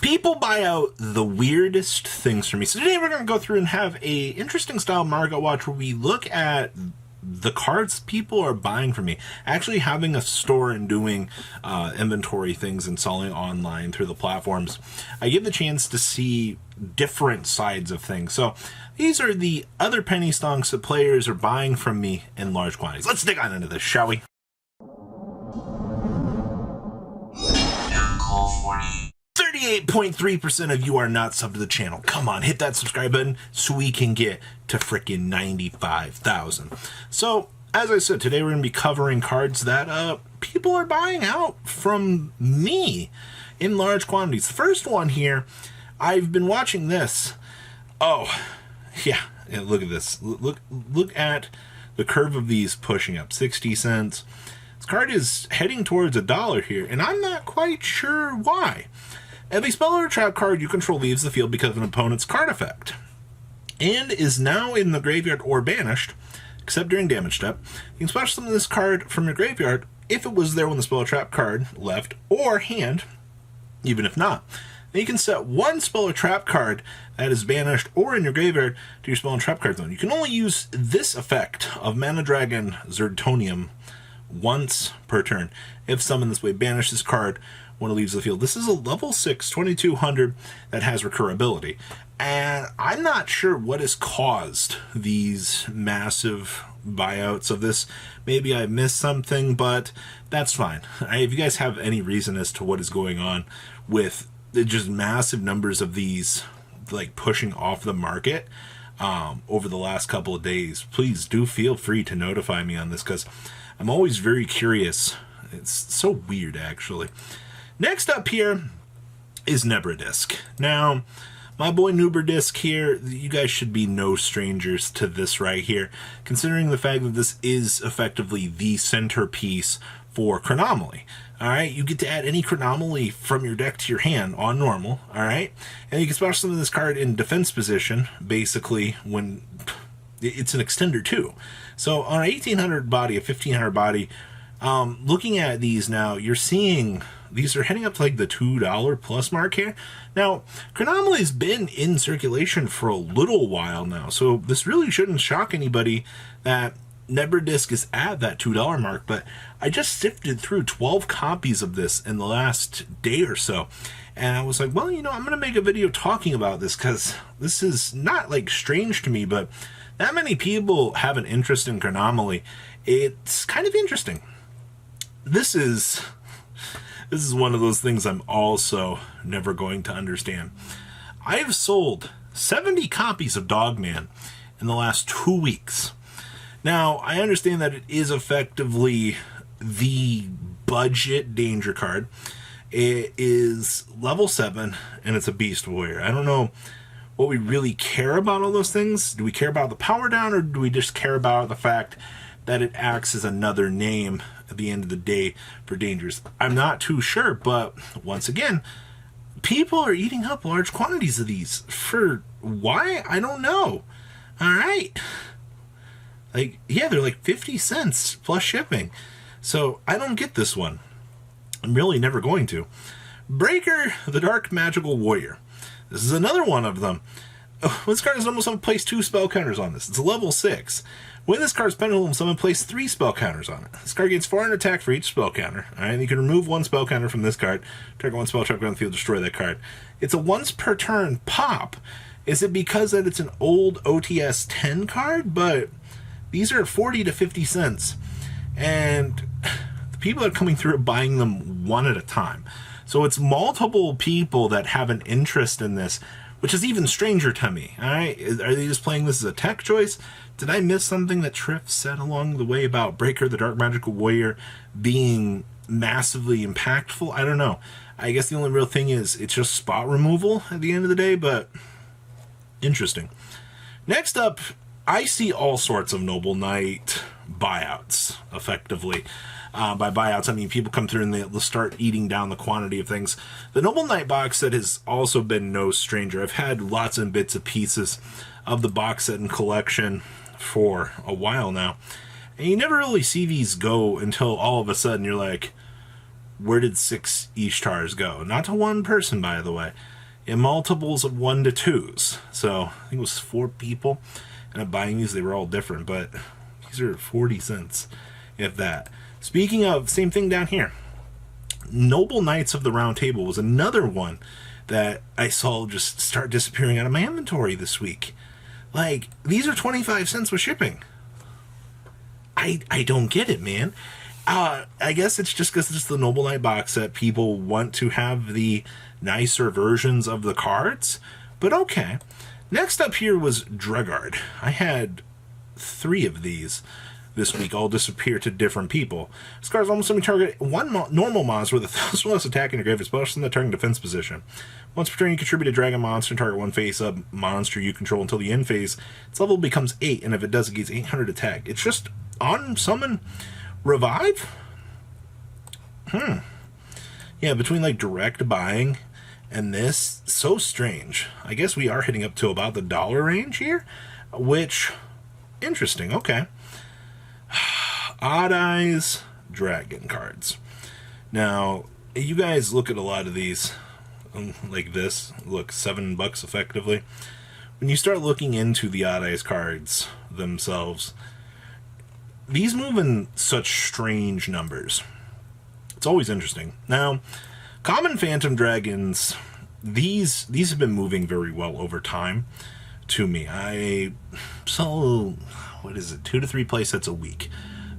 People buy out the weirdest things for me. So today we're going to go through and have a interesting style market watch where we look at the cards people are buying from me. Actually having a store and doing inventory things and selling online through the platforms, I give the chance to see different sides of things. So these are the other penny stonks that players are buying from me in large quantities. Let's dig on into this, shall we? 38.3% of you are not subbed to the channel. Come on, hit that subscribe button so we can get to frickin' 95,000. So, as I said, today we're going to be covering cards that people are buying out from me in large quantities. The first one here, I've been watching this. Oh, yeah, look at this. Look at the curve of these pushing up. 60 cents. This card is heading towards $1 here, and I'm not quite sure why. If a spell or trap card you control leaves the field because of an opponent's card effect, and is now in the graveyard or banished, except during damage step, you can special summon this card from your graveyard if it was there when the spell or trap card left, or hand, even if not. Then you can set one spell or trap card that is banished or in your graveyard to your spell and trap card zone. You can only use this effect of Mana Dragon Zerotonium once per turn. If summoned this way, banish this card when it leaves the field. This is a level 6, 2200 that has recurability. And I'm not sure what has caused these massive buyouts of this. Maybe I missed something, but that's fine. If you guys have any reason as to what is going on with just massive numbers of these like pushing off the market over the last couple of days, please do feel free to notify me on this, because I'm always very curious. It's so weird, actually. Next up here is Nebradisk. Now, my boy Nuberdisk here, you guys should be no strangers to this right here, considering the fact that this is effectively the centerpiece for Chronomaly. Alright, you get to add any Chronomaly from your deck to your hand on normal, alright? And you can special summon this card in defense position, basically, when it's an extender too. So on an 1800 body, a 1500 body, looking at these now, you're seeing these are heading up to like the $2 plus mark here. Now, Chronomaly's been in circulation for a little while now, so this really shouldn't shock anybody that Nebradisk is at that $2 mark, but I just sifted through 12 copies of this in the last day or so, and I was like, well, you know, I'm going to make a video talking about this, because this is not like strange to me, but that many people have an interest in Chronomaly. It's kind of interesting. This is one of those things I'm also never going to understand. I've sold 70 copies of Dogman in the last 2 weeks. Now, I understand that it is effectively the budget danger card. It is level 7, and it's a Beast Warrior. I don't know what we really care about all those things. Do we care about the power down, or do we just care about the fact that it acts as another name at the end of the day for dangers? I'm not too sure, but once again, people are eating up large quantities of these. For why? I don't know. Alright. Like, yeah, they're like 50 cents plus shipping. So, I don't get this one. I'm really never going to. Breaker, the Dark Magical Warrior. This is another one of them. This card is almost someone place 2 spell counters on this. It's a level 6. When this card's pendulum, someone place 3 spell counters on it. This card gains 400 attack for each spell counter. Alright, you can remove 1 spell counter from this card, trigger 1 spell trap on the field, destroy that card. It's a once per turn pop. Is it because that it's an old OTS 10 card? But these are 40 to 50 cents. And the people that are coming through are buying them one at a time. So it's multiple people that have an interest in this, which is even stranger to me. Alright, are they just playing this as a tech choice? Did I miss something that Triff said along the way about Breaker, the Dark Magical Warrior, being massively impactful? I don't know. I guess the only real thing is it's just spot removal at the end of the day, but interesting. Next up, I see all sorts of Noble Knight buyouts, effectively. By buyouts, I mean people come through and they'll start eating down the quantity of things. The Noble Knight box set has also been no stranger. I've had lots and bits and pieces of the box set and collection for a while now. And you never really see these go until all of a sudden you're like, where did 6 Ishtars go? Not to one person, by the way. In multiples of 1 to 2s. So, I think it was 4 people. And I'm buying these, they were all different, but these are 40 cents, if that. Speaking of, same thing down here. Noble Knights of the Round Table was another one that I saw just start disappearing out of my inventory this week. Like, these are 25 cents with shipping. I don't get it, man. I guess it's just because it's the Noble Knight box set. People want to have the nicer versions of the cards. But okay. Next up here was Dregard. I had 3 of these this week, all disappear to different people. This card's almost let me target one normal monster with 1,000 less attack in your grave, especially in the target defense position. Once per turn, you contribute a dragon monster and target 1 face-up monster you control until the end phase. Its level becomes 8, and if it does, it gains 800 attack. It's just on summon revive? Yeah, between like direct buying and this, so strange. I guess we are hitting up to about the $1 range here, which, interesting, okay. Odd Eyes Dragon cards. Now, you guys look at a lot of these, like this, look, $7 effectively. When you start looking into the Odd Eyes cards themselves, these move in such strange numbers. It's always interesting. Now, common Phantom Dragons, these have been moving very well over time to me. I sell, what is it, 2 to 3 play sets a week.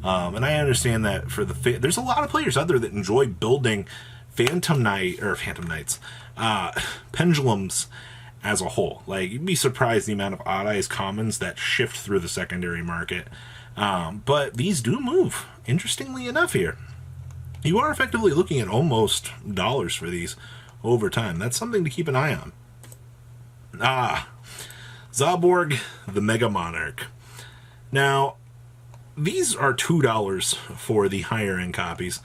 And I understand that for there's a lot of players out there that enjoy building Phantom Knights, pendulums as a whole. Like, you'd be surprised the amount of Odd Eyes commons that shift through the secondary market. But these do move, interestingly enough here. You are effectively looking at almost dollars for these over time. That's something to keep an eye on. Zaborg, the Mega Monarch. Now, these are $2 for the higher end copies,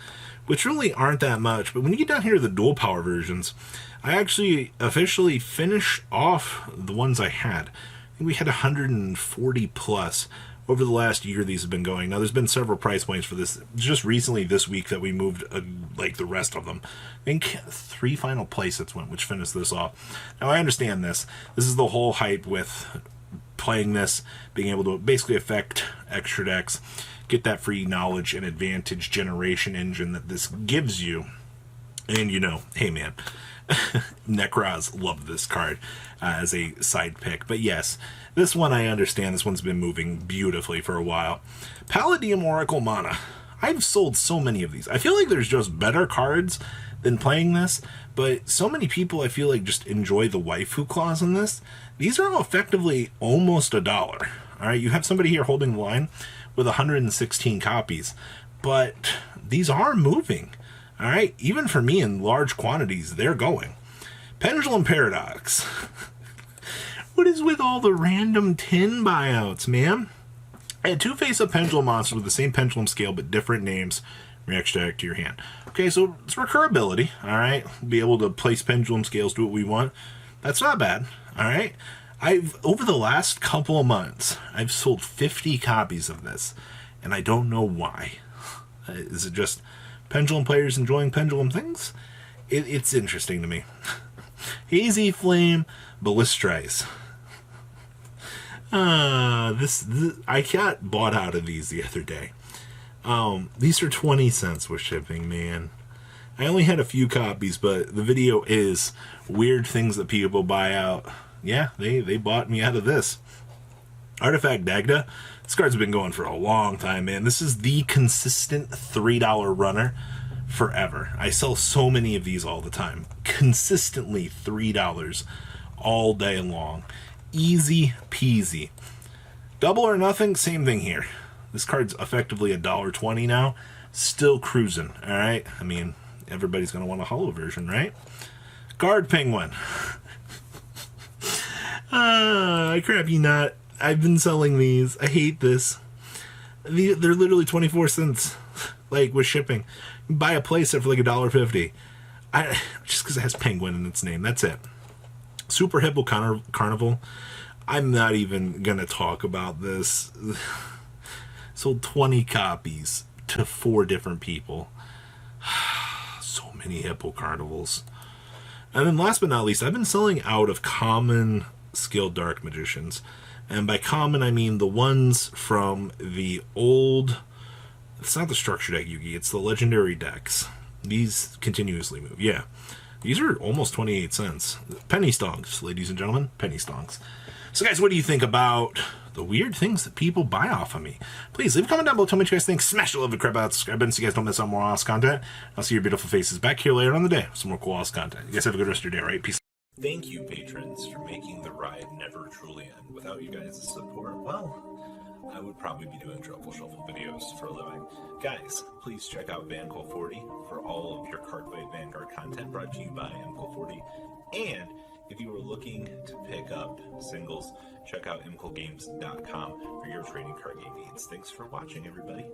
which really aren't that much. But when you get down here to the dual power versions, I actually officially finished off the ones I had. I think we had 140 plus over the last year these have been going. Now, there's been several price points for this. Just recently this week that we moved like the rest of them. I think 3 final play sets went, which finished this off. Now, I understand this. This is the whole hype with playing this, being able to basically affect extra decks, get that free knowledge and advantage generation engine that this gives you. And you know, hey man, Necros loved this card as a side pick. But yes, this one I understand. This one's been moving beautifully for a while. Palladium Oracle Mana. I've sold so many of these. I feel like there's just better cards than playing this, but so many people I feel like just enjoy the waifu clause in this. These are effectively almost $1. All right, you have somebody here holding the line with 116 copies, but these are moving. All right, even for me in large quantities, they're going. Pendulum Paradox. What is with all the random tin buyouts, man? I had 2 face-up pendulum monsters with the same pendulum scale but different names. Reaction deck to your hand. Okay, so it's recurability. All right, be able to place pendulum scales, do what we want. That's not bad. All right, over the last couple of months, I've sold 50 copies of this, and I don't know why. Is it just pendulum players enjoying pendulum things? It's interesting to me. Hazy Flame Ballistrice. I got bought out of these the other day. These are 20 cents with shipping, man. I only had a few copies, but the video is weird things that people buy out. Yeah, they bought me out of this. Artifact Dagda. This card's been going for a long time, man. This is the consistent $3 runner forever. I sell so many of these all the time. Consistently $3 all day long. Easy peasy. Double or Nothing, same thing here. This card's effectively $1.20 now. Still cruising, alright? I mean, everybody's going to want a holo version, right? Guard Penguin. Crap you not. I've been selling these. I hate this. They're literally 24 cents, like, with shipping. You buy a playset for like $1.50. Just because it has penguin in its name. That's it. Super Hippo Carnival. I'm not even going to talk about this. Sold 20 copies to 4 different people. many Hippo Carnivals. And then last but not least, I've been selling out of common skilled Dark Magicians. And by common, I mean the ones from the old... It's not the structure deck, Yugi. It's the legendary decks. These continuously move. Yeah. These are almost 28 cents. Penny stonks, ladies and gentlemen. Penny stonks. So, guys, what do you think about the weird things that people buy off of me? Please leave a comment down below. Tell me what you guys think. Smash the love and crap out. Subscribe button so you guys don't miss out more awesome content. I'll see your beautiful faces back here later on the day with some more cool awesome content. You guys have a good rest of your day, right? Peace. Thank you, patrons, for making the ride never truly end. Without you guys' support, well, I would probably be doing Truffle Shuffle videos for a living. Guys, please check out VanCole40 for all of your Cardfight Vanguard content brought to you by MCole40. And if you are looking to pick up singles, check out mcolegames.com for your trading card game needs. Thanks for watching, everybody.